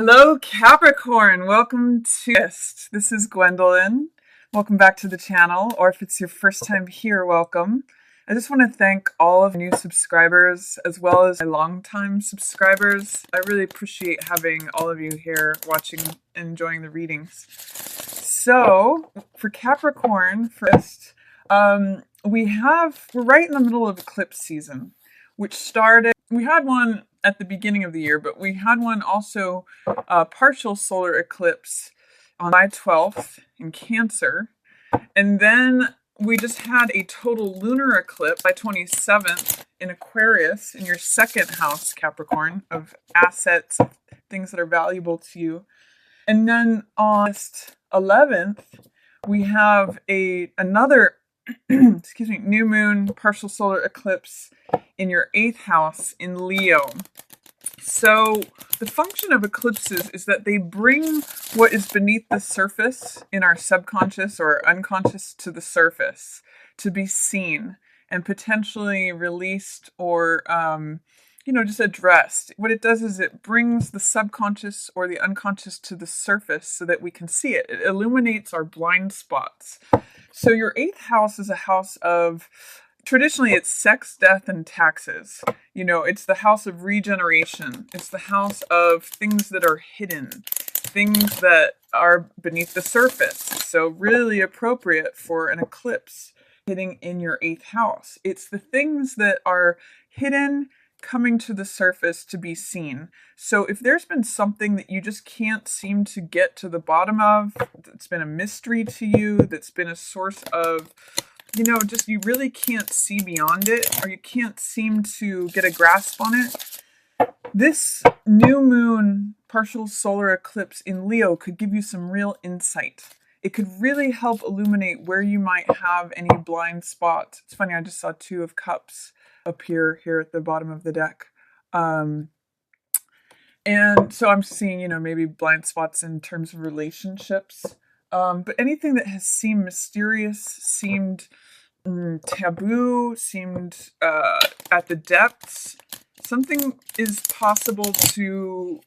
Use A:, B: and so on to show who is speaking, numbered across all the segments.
A: Hello, Capricorn. Welcome to This is Gwendolyn. Welcome back to the channel, or if it's your first time here, welcome. I just want to thank all of the new subscribers as well as my longtime subscribers. I really appreciate having all of you here watching and enjoying the readings. So, for Capricorn, first, we're right in the middle of eclipse season, which started, we had one at the beginning of the year, but we had one also, partial solar eclipse on July 12th in Cancer. And then we just had a total lunar eclipse by 27th in Aquarius in your second house, Capricorn, of assets, things that are valuable to you. And then on August 11th, we have another new moon partial solar eclipse in your 8th house in Leo. So the function of eclipses is that they bring what is beneath the surface in our subconscious or unconscious to the surface to be seen and potentially released or just addressed. What it does is it brings the subconscious or the unconscious to the surface so that we can see it. It illuminates our blind spots. So your 8th house is a house of, traditionally it's sex, death, and taxes. It's the house of regeneration. It's the house of things that are hidden, things that are beneath the surface. So really appropriate for an eclipse hitting in your 8th house. It's the things that are hidden coming to the surface to be seen. So if there's been something that you just can't seem to get to the bottom of, that's been a mystery to you, that's been a source of, just you really can't see beyond it, or you can't seem to get a grasp on it, this new moon partial solar eclipse in Leo could give you some real insight. It could really help illuminate where you might have any blind spots. It's funny, I just saw 2 of Cups appear here at the bottom of the deck. And so I'm seeing, maybe blind spots in terms of relationships. But anything that has seemed mysterious, seemed taboo, seemed at the depths, something is possible to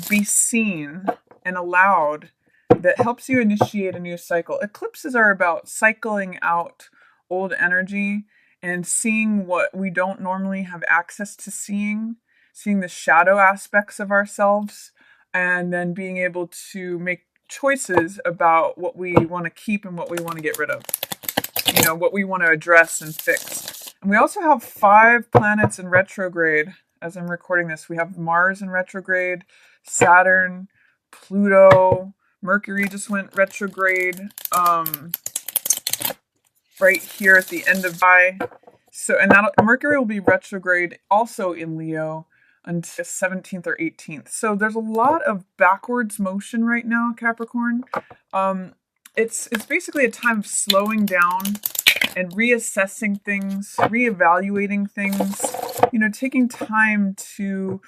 A: be seen and allowed that helps you initiate a new cycle. Eclipses are about cycling out old energy and seeing what we don't normally have access to seeing the shadow aspects of ourselves, and then being able to make choices about what we want to keep and what we want to get rid of, what we want to address and fix. And we also have 5 planets in retrograde. As I'm recording this, we have Mars in retrograde, Saturn, Pluto, Mercury just went retrograde, right here at the end of July. So, and Mercury will be retrograde also in Leo until 17th or 18th. So there's a lot of backwards motion right now, Capricorn. It's basically a time of slowing down and reassessing things, reevaluating things, taking time to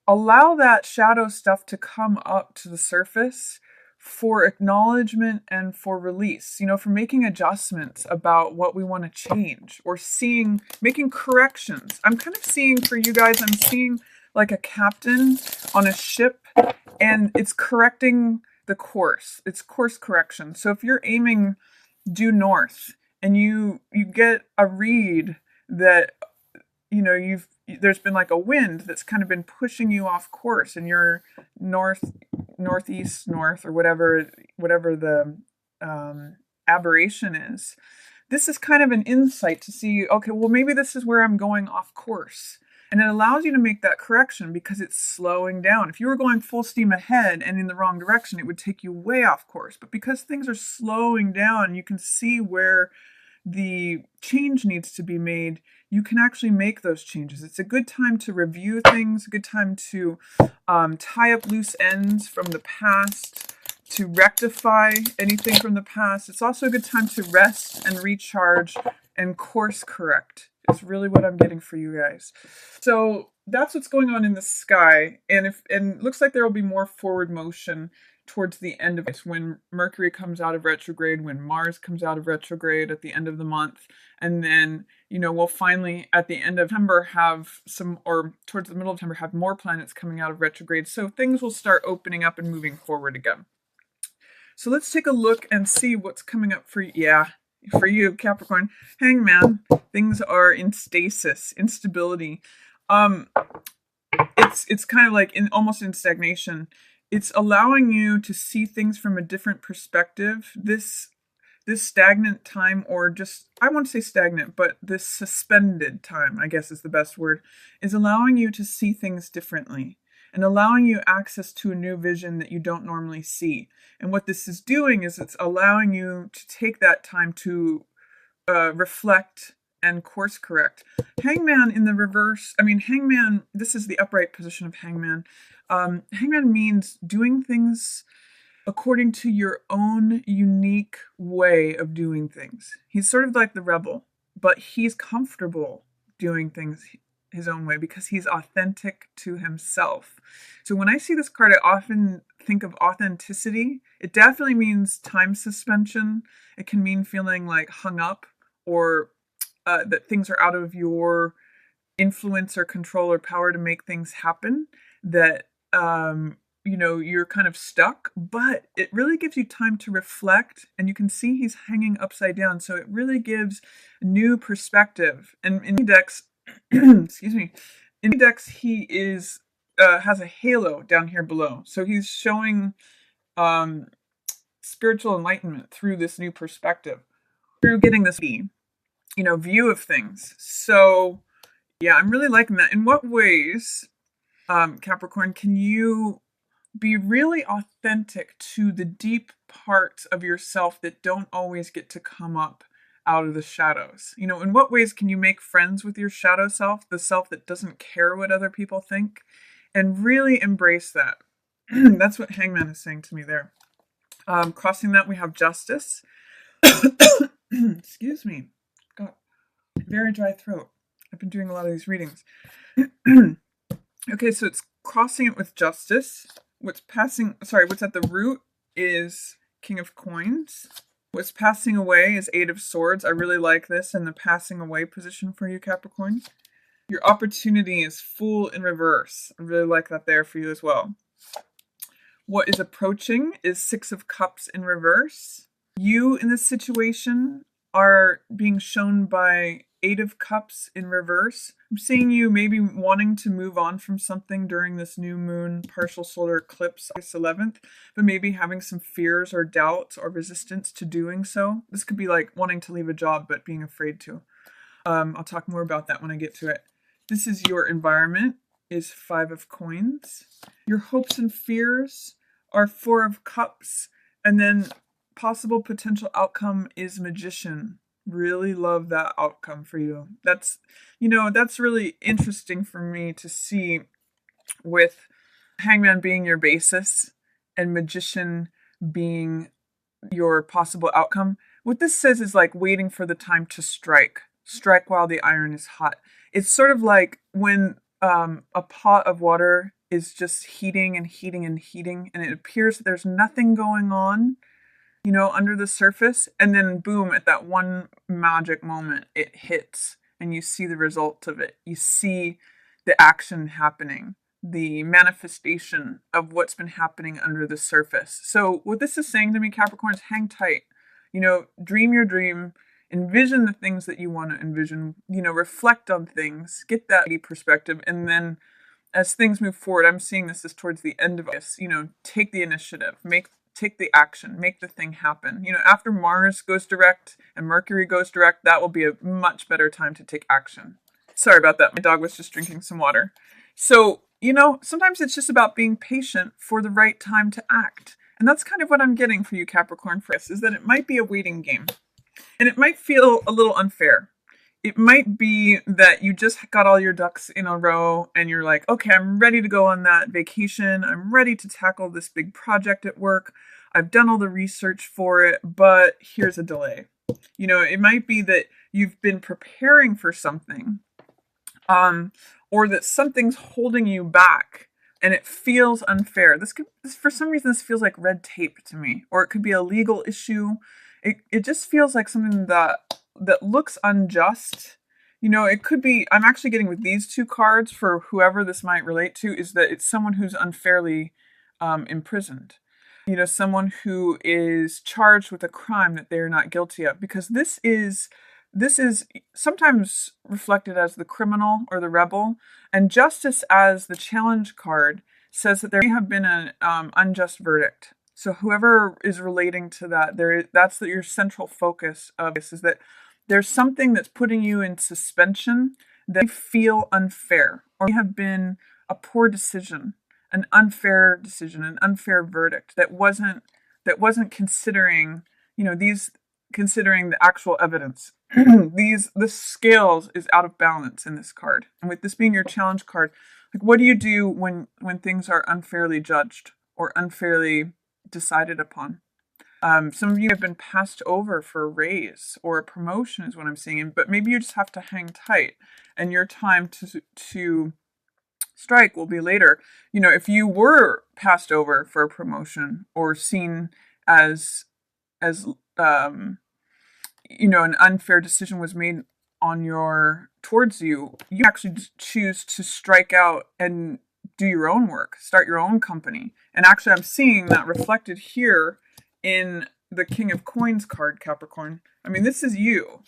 A: allow that shadow stuff to come up to the surface for acknowledgement and for release, for making adjustments about what we want to change, or making corrections. I'm kind of seeing for you guys, I'm seeing like a captain on a ship, and it's correcting the course. It's course correction. So if you're aiming due north and you get a read that, there's been like a wind that's kind of been pushing you off course, and you're northeast, north, or whatever the aberration is. This is kind of an insight to see, okay, well, maybe this is where I'm going off course. And it allows you to make that correction because it's slowing down. If you were going full steam ahead and in the wrong direction, it would take you way off course. But because things are slowing down, you can see where the change needs to be made. You can actually make those changes. It's a good time to review things, a good time to tie up loose ends from the past, to rectify anything from the past. It's also a good time to rest and recharge and course correct. That's really what I'm getting for you guys. So that's what's going on in the sky, and it looks like there will be more forward motion towards the end of it, when Mercury comes out of retrograde, when Mars comes out of retrograde at the end of the month, and then we'll finally at the end of September have or towards the middle of September have more planets coming out of retrograde. So things will start opening up and moving forward again. So let's take a look and see what's coming up for you. Yeah, for you, Capricorn. Hangman. Things are in stasis, instability. It's kind of like almost in stagnation. It's allowing you to see things from a different perspective. This stagnant time, or just, I won't say stagnant, but this suspended time, I guess is the best word, is allowing you to see things differently and allowing you access to a new vision that you don't normally see. And what this is doing is it's allowing you to take that time to reflect and course correct. Hangman in the reverse, Hangman, this is the upright position of Hangman. Hangman means doing things according to your own unique way of doing things. He's sort of like the rebel, but he's comfortable doing things his own way because he's authentic to himself. So when I see this card, I often think of authenticity. It definitely means time suspension. It can mean feeling like hung up, or that things are out of your influence or control or power to make things happen, that you're kind of stuck. But it really gives you time to reflect, and you can see he's hanging upside down, so it really gives new perspective. And in decks excuse me, in decks he is has a halo down here below, so he's showing spiritual enlightenment through this new perspective, through getting this view of things. So yeah, I'm really liking that. In what ways, Capricorn, can you be really authentic to the deep parts of yourself that don't always get to come up out of the shadows? In what ways can you make friends with your shadow self, the self that doesn't care what other people think, and really embrace that? That's what Hangman is saying to me there. Crossing that, we have Justice. Excuse me. Got very dry throat. I've been doing a lot of these readings. Okay, so it's crossing it with Justice. What's at the root is King of Coins. What's passing away is Eight of Swords. I really like this in the passing away position for you, Capricorn. Your opportunity is Fool in reverse. I really like that there for you as well. What is approaching is Six of Cups in reverse. You in this situation are being shown by Eight of Cups in reverse. I'm seeing you maybe wanting to move on from something during this new moon partial solar eclipse, August 11th, but maybe having some fears or doubts or resistance to doing so. This could be like wanting to leave a job but being afraid to. I'll talk more about that when I get to it. This is your environment, is Five of Coins. Your hopes and fears are Four of Cups, and then possible potential outcome is Magician. Really love that outcome for you. That's really interesting for me to see, with Hangman being your basis and Magician being your possible outcome. What this says is like waiting for the time to strike while the iron is hot. It's sort of like when a pot of water is just heating and heating and heating, and it appears that there's nothing going on under the surface, and then boom, at that one magic moment, it hits, and you see the result of it. You see the action happening, the manifestation of what's been happening under the surface. So what this is saying to me, Capricorn, is hang tight. Dream your dream, envision the things that you want to envision, reflect on things, get that perspective, and then as things move forward, I'm seeing this as towards the end of this, take the initiative, take the action, make the thing happen. After Mars goes direct and Mercury goes direct, that will be a much better time to take action. Sorry about that. My dog was just drinking some water. So, sometimes it's just about being patient for the right time to act. And that's kind of what I'm getting for you, Capricorn, for this, is that it might be a waiting game. And it might feel a little unfair. It might be that you just got all your ducks in a row and you're like, okay, I'm ready to go on that vacation. I'm ready to tackle this big project at work. I've done all the research for it, but here's a delay. It might be that you've been preparing for something, or that something's holding you back and it feels unfair. For some reason, this feels like red tape to me, or it could be a legal issue. It just feels like something that looks unjust. It could be, I'm actually getting with these two cards for whoever this might relate to, is that it's someone who's unfairly imprisoned. Someone who is charged with a crime that they're not guilty of, because this is sometimes reflected as the criminal or the rebel, and justice as the challenge card says that there may have been an unjust verdict. So whoever is relating to that, that's your central focus of this, is that there's something that's putting you in suspension that you feel unfair, or may have been a poor decision, an unfair decision, an unfair verdict that wasn't considering, considering the actual evidence. The scales is out of balance in this card. And with this being your challenge card, like, what do you do when things are unfairly judged or unfairly decided upon? Some of you have been passed over for a raise or a promotion is what I'm seeing, but maybe you just have to hang tight, and your time to strike will be later. If you were passed over for a promotion or seen as an unfair decision was made towards you, you actually choose to strike out and do your own work, start your own company. And actually, I'm seeing that reflected here in the King of Coins card, Capricorn. I mean, this is you.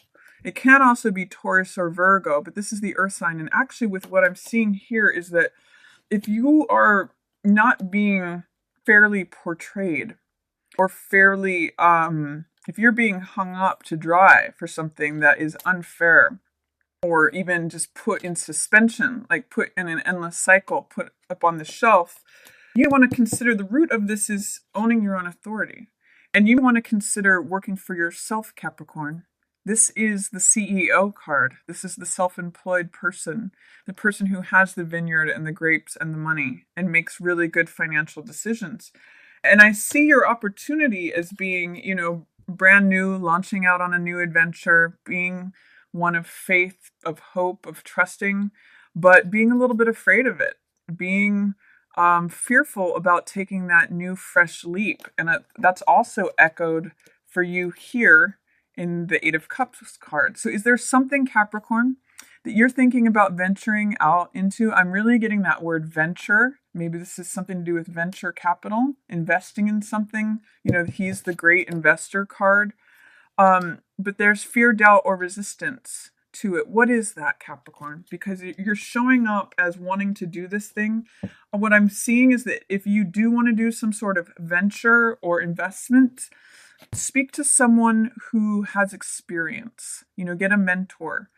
A: It can also be Taurus or Virgo, but this is the earth sign. And actually, with what I'm seeing here is that if you are not being fairly portrayed, or fairly, if you're being hung up to dry for something that is unfair, or even just put in suspension, like put in an endless cycle, put up on the shelf, you want to consider the root of this is owning your own authority. And you want to consider working for yourself, Capricorn. This is the CEO card. This is the self-employed person, the person who has the vineyard and the grapes and the money and makes really good financial decisions. And I see your opportunity as being, brand new, launching out on a new adventure, being one of faith, of hope, of trusting, but being a little bit afraid of it, being fearful about taking that new, fresh leap. And that's also echoed for you here in the Eight of Cups card. So is there something, Capricorn, that you're thinking about venturing out into? I'm really getting that word venture. Maybe this is something to do with venture capital, investing in something. He's the great investor card. But there's fear, doubt, or resistance to it. What is that, Capricorn? Because you're showing up as wanting to do this thing. What I'm seeing is that if you do want to do some sort of venture or investment, speak to someone who has experience. Get a mentor.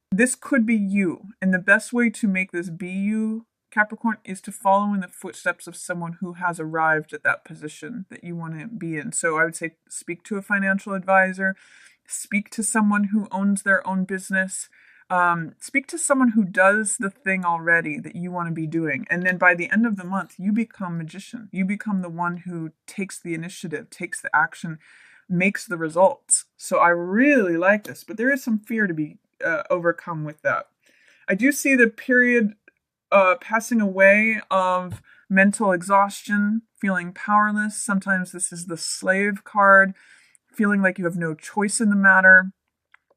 A: This could be you. And the best way to make this be you, Capricorn, is to follow in the footsteps of someone who has arrived at that position that you want to be in. So I would say speak to a financial advisor, speak to someone who owns their own business, speak to someone who does the thing already that you want to be doing. And then by the end of the month, you become magician. You become the one who takes the initiative, takes the action, makes the results. So I really like this, but there is some fear to be overcome with that. I do see the period passing away of mental exhaustion, feeling powerless. Sometimes this is the slave card, feeling like you have no choice in the matter.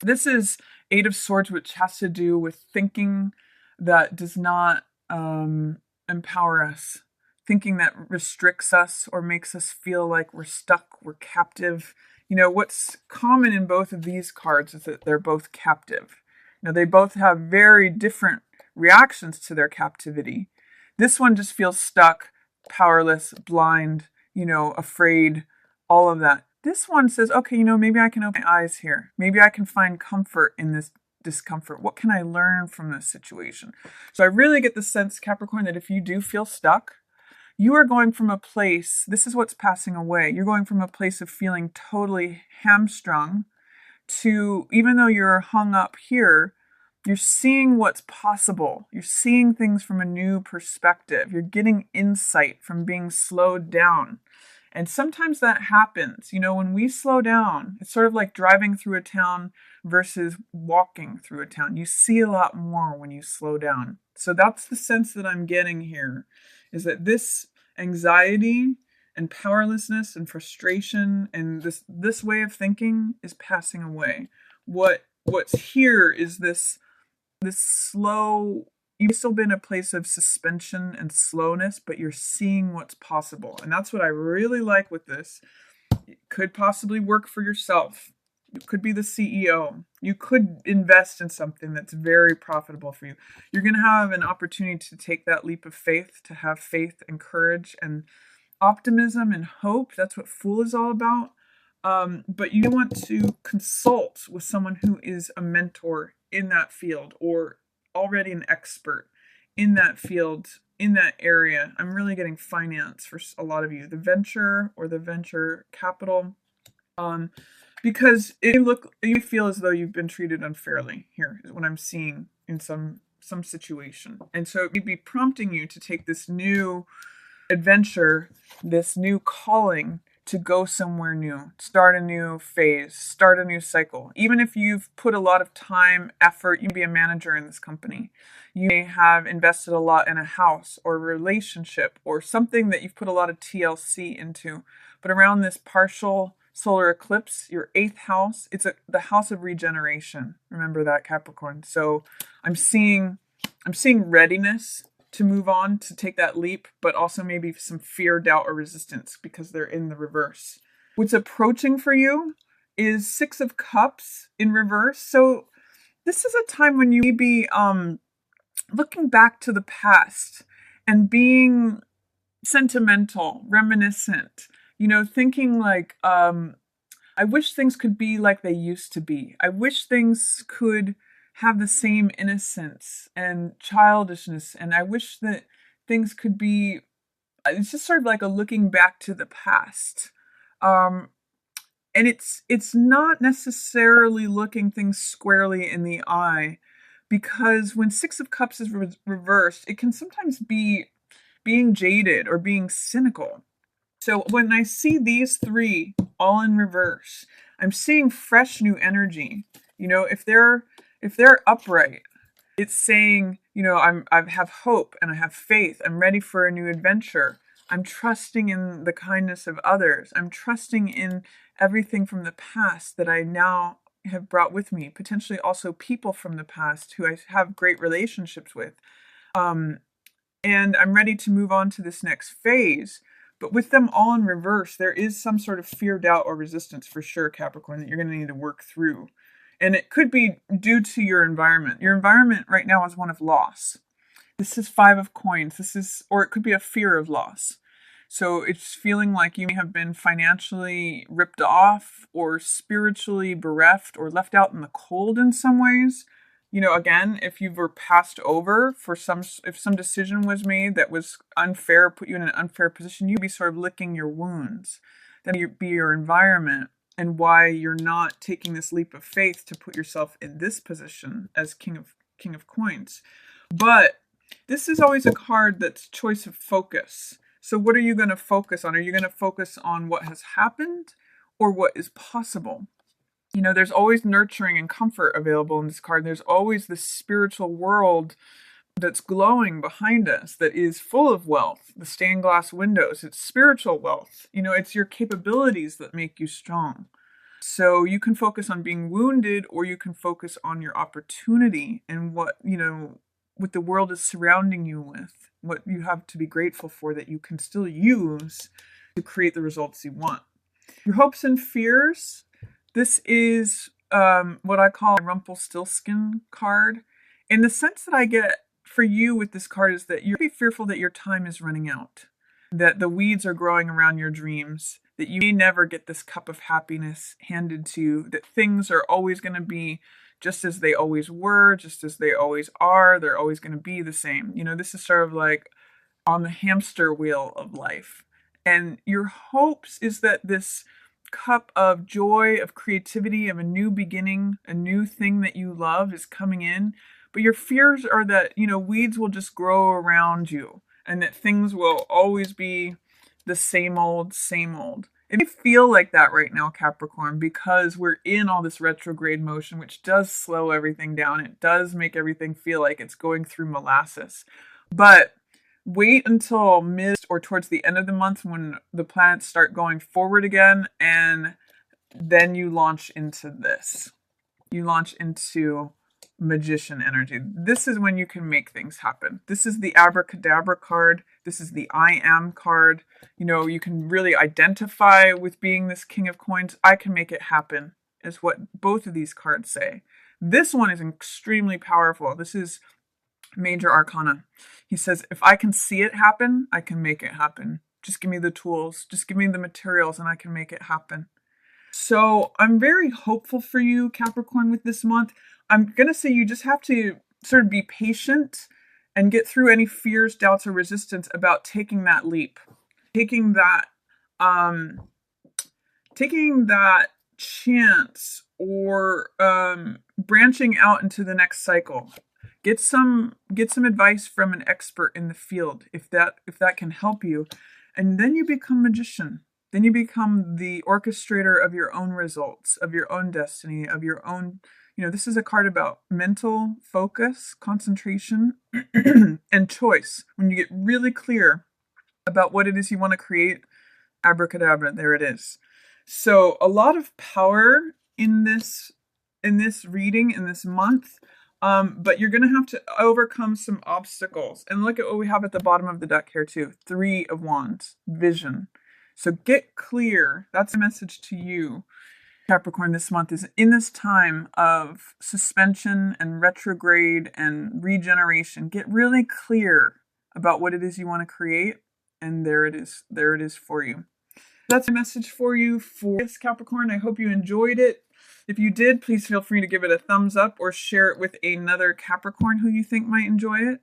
A: This is Eight of Swords, which has to do with thinking that does not empower us, thinking that restricts us or makes us feel like we're stuck, we're captive. What's common in both of these cards is that they're both captive. They both have very different reactions to their captivity. This one just feels stuck, powerless, blind, afraid, all of that. This one says, okay, maybe I can open my eyes here. Maybe I can find comfort in this discomfort. What can I learn from this situation? So I really get the sense, Capricorn, that if you do feel stuck, you are going from a place, this is what's passing away. You're going from a place of feeling totally hamstrung to, even though you're hung up here, you're seeing what's possible. You're seeing things from a new perspective. You're getting insight from being slowed down. And sometimes that happens. When we slow down, it's sort of like driving through a town versus walking through a town. You see a lot more when you slow down. So that's the sense that I'm getting here, is that this anxiety and powerlessness and frustration and this way of thinking is passing away. What's here is this slow, you've still been a place of suspension and slowness, but you're seeing what's possible. And that's what I really like with this. It could possibly work for yourself. You could be the CEO. You could invest in something that's very profitable for you. You're going to have an opportunity to take that leap of faith, to have faith and courage and optimism and hope. That's what Fool is all about. But you want to consult with someone who is a mentor in that field or already an expert in that field, in that area. I'm really getting finance for a lot of you, the venture or the venture capital, because you feel as though you've been treated unfairly. Here is what I'm seeing in some situation, and so it may be prompting you to take this new adventure, this new calling, to go somewhere new, start a new phase, start a new cycle. Even if you've put a lot of time, effort, you may be a manager in this company. You may have invested a lot in a house or a relationship or something that you've put a lot of TLC into. But around this partial solar eclipse, your 8th house, it's the house of regeneration. Remember that, Capricorn. So I'm seeing readiness to move on, to take that leap, but also maybe some fear, doubt, or resistance because they're in the reverse. What's approaching for you is 6 of Cups in reverse. So this is a time when you may be looking back to the past and being sentimental, reminiscent, thinking like, I wish things could be like they used to be. I wish things could have the same innocence and childishness, and I wish that things could be, it's just sort of like a looking back to the past. And it's not necessarily looking things squarely in the eye, because when 6 of Cups is reversed, it can sometimes be being jaded or being cynical. So when I see these 3 all in reverse, I'm seeing fresh new energy. If they're upright, it's saying, I have hope and I have faith. I'm ready for a new adventure. I'm trusting in the kindness of others. I'm trusting in everything from the past that I now have brought with me, potentially also people from the past who I have great relationships with. And I'm ready to move on to this next phase. But with them all in reverse, there is some sort of fear, doubt, or resistance for sure, Capricorn, that you're going to need to work through. And it could be due to your environment. Your environment right now is one of loss. This is 5 of Coins. Or it could be a fear of loss. So it's feeling like you may have been financially ripped off or spiritually bereft or left out in the cold in some ways. Again, if you were passed over if some decision was made that was unfair, put you in an unfair position, you'd be sort of licking your wounds. That would be your environment, and why you're not taking this leap of faith to put yourself in this position as King of Coins. But this is always a card that's choice of focus. So what are you going to focus on? Are you going to focus on what has happened or what is possible? There's always nurturing and comfort available in this card. There's always this spiritual world that's glowing behind us that is full of wealth. The stained glass windows, it's spiritual wealth. It's your capabilities that make you strong. So you can focus on being wounded, or you can focus on your opportunity and what the world is surrounding you with, what you have to be grateful for that you can still use to create the results you want. Your hopes and fears. This is what I call a Rumpelstiltskin card. In the sense that I get for you with this card is that you're fearful that your time is running out, that the weeds are growing around your dreams, that you may never get this cup of happiness handed to you, that things are always going to be just as they always were, just as they always are. They're always going to be the same. This is sort of like on the hamster wheel of life. And your hopes is that this cup of joy, of creativity, of a new beginning, a new thing that you love is coming in. But your fears are that, weeds will just grow around you, and that things will always be the same old, same old. It may feel like that right now, Capricorn, because we're in all this retrograde motion, which does slow everything down. It does make everything feel like it's going through molasses. But wait until mid or towards the end of the month when the planets start going forward again, and then you launch into this. You launch into magician energy. This is when you can make things happen. This is the abracadabra card. This is the I am card. You know, you can really identify with being this king of coins. I can make it happen is what both of these cards say. This one is extremely powerful. This is major arcana. He says, if I can see it happen, I can make it happen. Just give me the tools. Just give me the materials and I can make it happen. So I'm very hopeful for you, Capricorn, with this month. I'm going to say you just have to sort of be patient and get through any fears, doubts, or resistance about taking that leap, taking that chance, or branching out into the next cycle. Get some advice from an expert in the field if that can help you, and then you become magician. Then you become the orchestrator of your own results, of your own destiny, of your own. You know, this is a card about mental focus, concentration, and choice. When you get really clear about what it is you want to create, abracadabra, there it is. So a lot of power in this reading, in this month, but you're going to have to overcome some obstacles. And look at what we have at the bottom of the deck here too. 3 of Wands, vision. So get clear. That's a message to you, Capricorn, this month is in this time of suspension and retrograde and regeneration. Get really clear about what it is you want to create, and there it is. There it is for you. That's a message for you for this, Capricorn. I hope you enjoyed it. If you did, please feel free to give it a thumbs up or share it with another Capricorn who you think might enjoy it.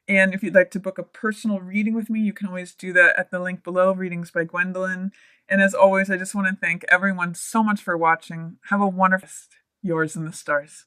A: And if you'd like to book a personal reading with me, you can always do that at the link below, Readings by Gwendolyn. And as always, I just want to thank everyone so much for watching. Have a wonderful yours in the stars.